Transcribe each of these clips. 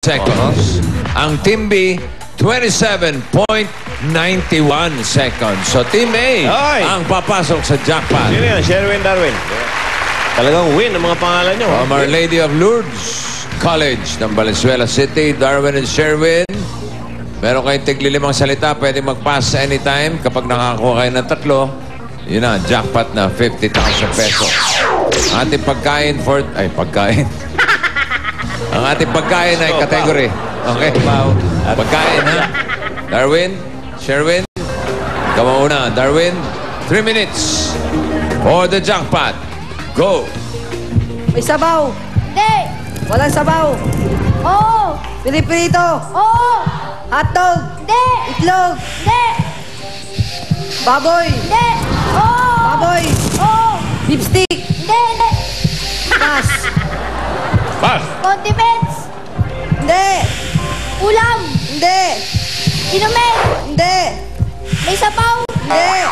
seconds. Ang Team B, 27.91 seconds. So Team A ang papasok sa jackpot. Sino yan? Sherwin Darwin. Talagang win ang mga pangalan nyo. From Our Lady of Lourdes College ng Valenzuela City, Darwin and Sherwin. Meron kayong tigli-5 salita. Pwede mag-pass anytime. Kapag nakakuha kayo ng 3, yun na, jackpot na 50,000 pesos. Ating pagkain for... Ay, pagkain. Ang ating pagkain ay category. Okay? Pagkain, ha? Darwin, Sherwin. Ikaw una. Darwin, 3 minutes for the jackpot. Go! May sabaw. Hindi. Walang sabaw. Oo. Piripirito. Oo. Hotdog. Hindi. Itlog. Hindi. Baboy. Hindi. Oo. Baboy. Oo. Lipstick. Hindi. Hindi. Pass. Pass. Condiments. Hindi. Ulam. Hindi. Inumin. Hindi. May sabaw. Hindi.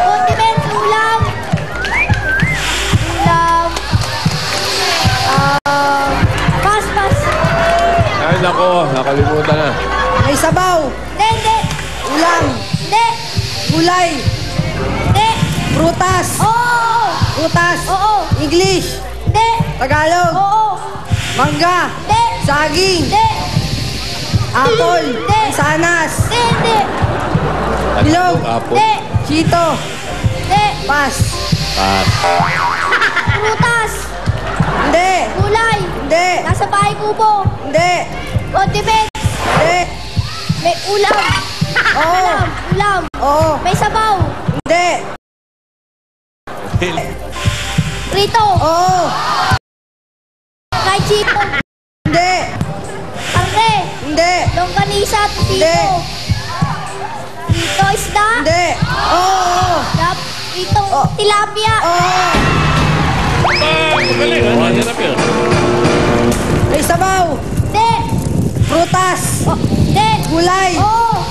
Condiments. Ulam. Ulam. Pass. Pass. Ay, nako. Nakalimutan na. May sabaw. Hindi. Hindi. Ulam. Hindi. Gulay. Hindi. Prutas. Oo. Prutas. Oo. English. Hindi. Tagalog. Oo. Mangga. Hindi. Saging. Hindi. Apple. Hindi. Sanas. Hindi. Hindi. Bilog. Hindi. Chito. Hindi. Pass. Prutas. Hindi. Gulay. Hindi. Nasa bahay kubo. Hindi. Condiments. Hindi. May ulam. Oo. Ulam. Oo. May sabaw. Hindi. Prito. Oo. Fried chicken. Hindi. Karne. Hindi. Longganisa. Hindi. Tito. Prito isda. Hindi. Oo. Prito tilapia. Oo. Magaling, ha? Nandiyan yun. May sabaw. Hindi. Prutas. Hindi. Gulay. Oo.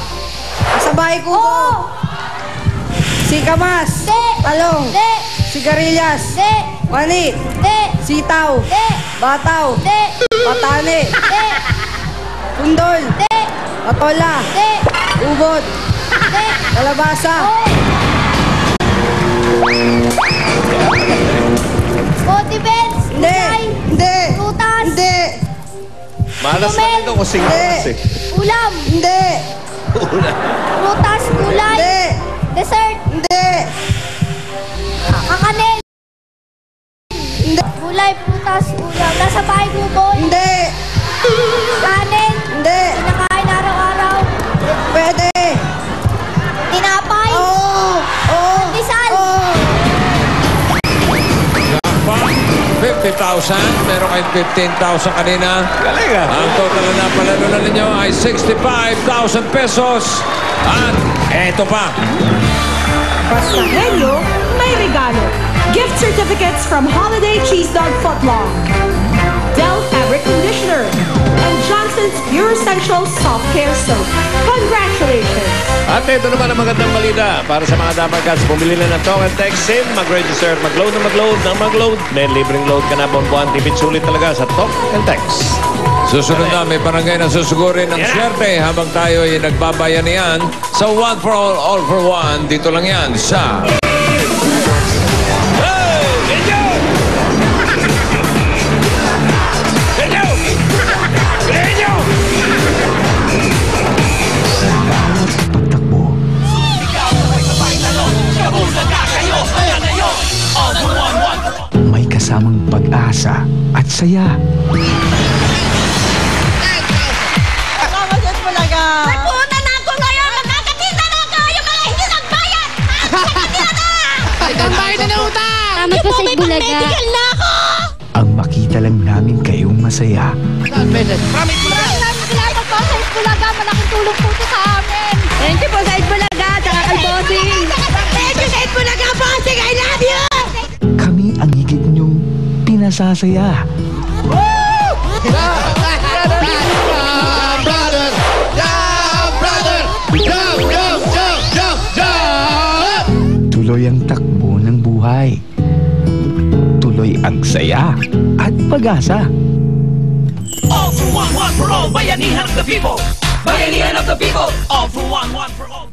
Sa bahay ko. Oo. Sikamas. Hindi. Talong. Hindi. Sigarilyas. Hindi. Mani. Hindi. Sitaw. Hindi. Bataw. Hindi. Patane. Hindi. Pundol. Hindi. Patola. Hindi. Ubod. Hindi. Kalabasa. Oo. Condiments. Hindi. Gulay. Hindi. Prutas. Hindi. Malas na ito kung singkas eh. Ulam. Hindi. Prutas. Gulay. Hindi. Dessert. Hindi. Kakanin. Hindi. Gulay. Prutas. Ulam. Nasa bahay kubo. Hindi. Kanin. Hindi. Kinakain araw-araw. Pwede. Tinapay. Oo. Oo. Pandesal. Oo. Jackpot, 50,000. Meron kayong 15,000 kanina. Galing, ha? Ang total na napalalunan ninyo ay 65,000 pesos. At eto pa. Sa Helio, may regalo. Gift certificates from Holiday Cheese Dog Footlong, Dell Fabric Conditioner, and Johnson's Pure Essential Soft Care Soap. Congratulations! At ito naman ang magandang balita para sa mga damagats. Bumili na ng Talk and Text SIM, mag-register at mag-load na mag-load. May libreng load ka na buwan-buwan. Tipid sulit talaga sa Talk and Text. Susunod na, may barangay na susugurin ng swerte habang tayo ay nagbabayanihan sa One for All for One. Dito lang yan sa... May kasamang pag-asa at saya. Nagpunta na ako ngayon! Magkakatita na ako! Yung mga hindi nagbayad! Magkakatita na! Ang bayad na utang! Salamat po sa Itbulaga! Medical na ako! Ang makita lang namin kayong masaya. Maraming salamat po sa Itbulaga! Malaking tulong po ito sa amin! Thank you po sa Itbulaga! Tsaka kay Bossing! Thank you sa Itbulaga, Bossing! I love you! Kami ang higit niyong pinasasaya. Tuloy ang takbo ng buhay. tuloy ang saya at pag-asa. All for one for all, bayanihan of the people. Bayanihan of the people. All for one for all.